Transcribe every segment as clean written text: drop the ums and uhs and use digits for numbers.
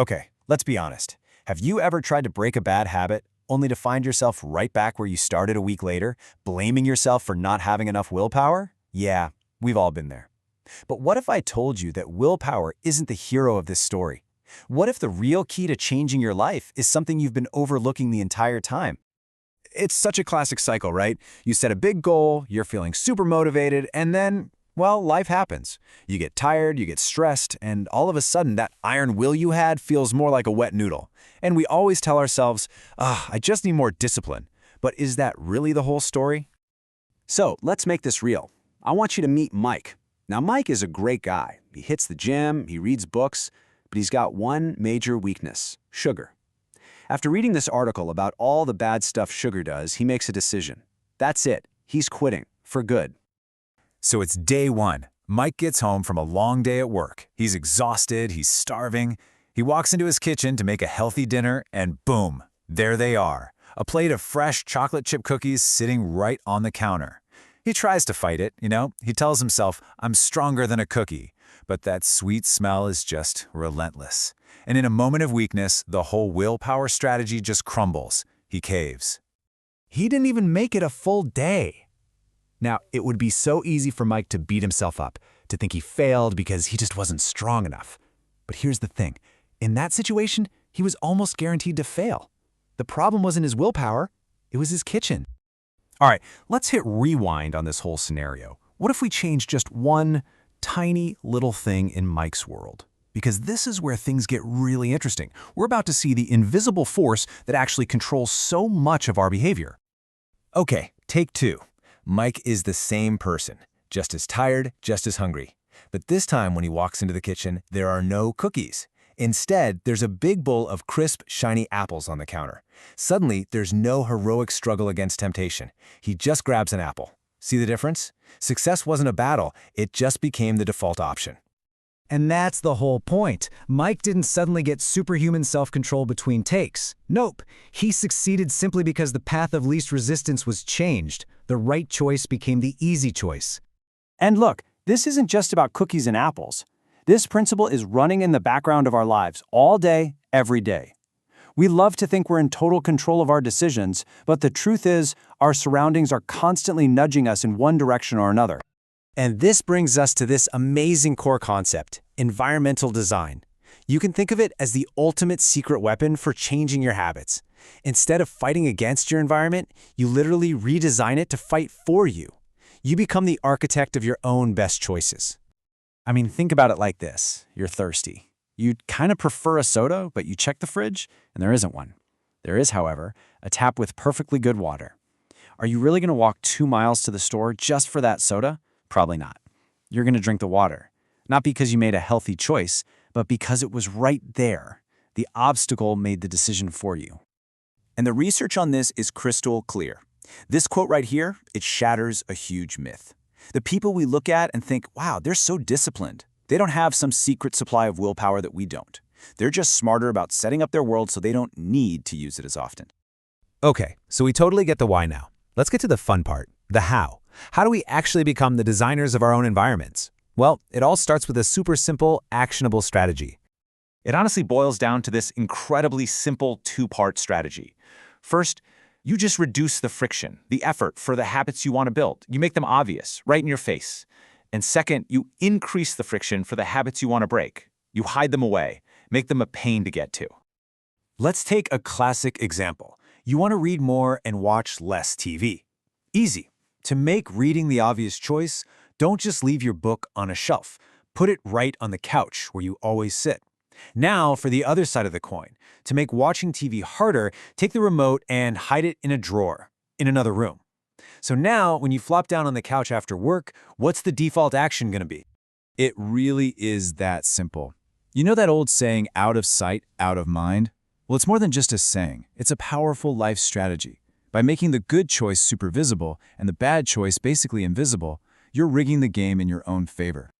Okay, let's be honest. Have you ever tried to break a bad habit only to find yourself right back where you started a week later, blaming yourself for not having enough willpower? Yeah, we've all been there. But what if I told you that willpower isn't the hero of this story? What if the real key to changing your life is something you've been overlooking the entire time? It's such a classic cycle, right? You set a big goal, you're feeling super motivated, and then, well, life happens. You get tired, you get stressed, and all of a sudden that iron will you had feels more like a wet noodle. And we always tell ourselves, I just need more discipline. But is that really the whole story? So let's make this real. I want you to meet Mike. Now, Mike is a great guy. He hits the gym, he reads books, but he's got one major weakness: sugar. After reading this article about all the bad stuff sugar does, he makes a decision. That's it. He's quitting, for good. So it's day one. Mike gets home from a long day at work. He's exhausted, he's starving. He walks into his kitchen to make a healthy dinner, and boom, there they are. A plate of fresh chocolate chip cookies sitting right on the counter. He tries to fight it, He tells himself, I'm stronger than a cookie. But that sweet smell is just relentless. And in a moment of weakness, the whole willpower strategy just crumbles. He caves. He didn't even make it a full day. Now, it would be so easy for Mike to beat himself up, to think he failed because he just wasn't strong enough. But here's the thing. In that situation, he was almost guaranteed to fail. The problem wasn't his willpower, it was his kitchen. All right, let's hit rewind on this whole scenario. What if we change just one tiny little thing in Mike's world? Because this is where things get really interesting. We're about to see the invisible force that actually controls so much of our behavior. Okay, take two. Mike is the same person, just as tired, just as hungry. But this time when he walks into the kitchen, there are no cookies. Instead, there's a big bowl of crisp, shiny apples on the counter. Suddenly, there's no heroic struggle against temptation. He just grabs an apple. See the difference? Success wasn't a battle, it just became the default option. And that's the whole point. Mike didn't suddenly get superhuman self-control between takes. Nope. He succeeded simply because the path of least resistance was changed. The right choice became the easy choice. And look, this isn't just about cookies and apples. This principle is running in the background of our lives all day, every day. We love to think we're in total control of our decisions, but the truth is, our surroundings are constantly nudging us in one direction or another. And this brings us to this amazing core concept: environmental design. You can think of it as the ultimate secret weapon for changing your habits. Instead of fighting against your environment, you literally redesign it to fight for you. You become the architect of your own best choices. I mean, think about it like this. You're thirsty. You'd kind of prefer a soda, but you check the fridge, and there isn't one. There is, however, a tap with perfectly good water. Are you really going to walk 2 miles to the store just for that soda? Probably not. You're going to drink the water. Not because you made a healthy choice, but because it was right there. The obstacle made the decision for you. And the research on this is crystal clear. This quote right here, it shatters a huge myth. The people we look at and think, wow, they're so disciplined. They don't have some secret supply of willpower that we don't. They're just smarter about setting up their world so they don't need to use it as often. Okay, so we totally get the why now. Let's get to the fun part, the how. How do we actually become the designers of our own environments? Well, it all starts with a super simple, actionable strategy. It honestly boils down to this incredibly simple 2-part strategy. First, you just reduce the friction, the effort for the habits you want to build. You make them obvious, right in your face. And second, you increase the friction for the habits you want to break. You hide them away, make them a pain to get to. Let's take a classic example. You want to read more and watch less TV. Easy. To make reading the obvious choice, don't just leave your book on a shelf. Put it right on the couch where you always sit. Now, for the other side of the coin, to make watching TV harder, take the remote and hide it in a drawer, in another room. So now, when you flop down on the couch after work, what's the default action going to be? It really is that simple. You know that old saying, out of sight, out of mind? Well, it's more than just a saying. It's a powerful life strategy. By making the good choice super visible and the bad choice basically invisible, you're rigging the game in your own favor.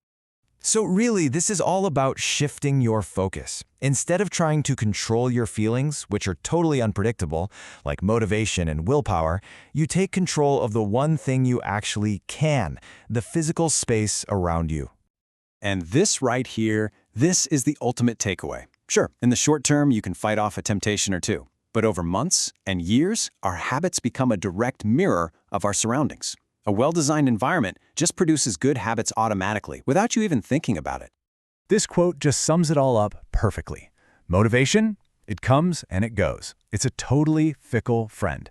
So really, this is all about shifting your focus. Instead of trying to control your feelings, which are totally unpredictable, like motivation and willpower, you take control of the one thing you actually can, the physical space around you. And this right here, this is the ultimate takeaway. Sure, in the short term, you can fight off a temptation or two. But over months and years, our habits become a direct mirror of our surroundings. A well-designed environment just produces good habits automatically, without you even thinking about it. This quote just sums it all up perfectly. Motivation, it comes and it goes. It's a totally fickle friend.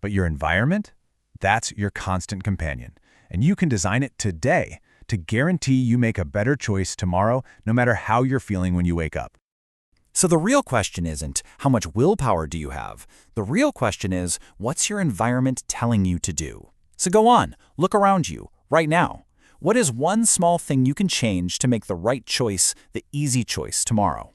But your environment, that's your constant companion. And you can design it today to guarantee you make a better choice tomorrow, no matter how you're feeling when you wake up. So the real question isn't, how much willpower do you have? The real question is, what's your environment telling you to do? So go on, look around you, right now. What is one small thing you can change to make the right choice the easy choice tomorrow?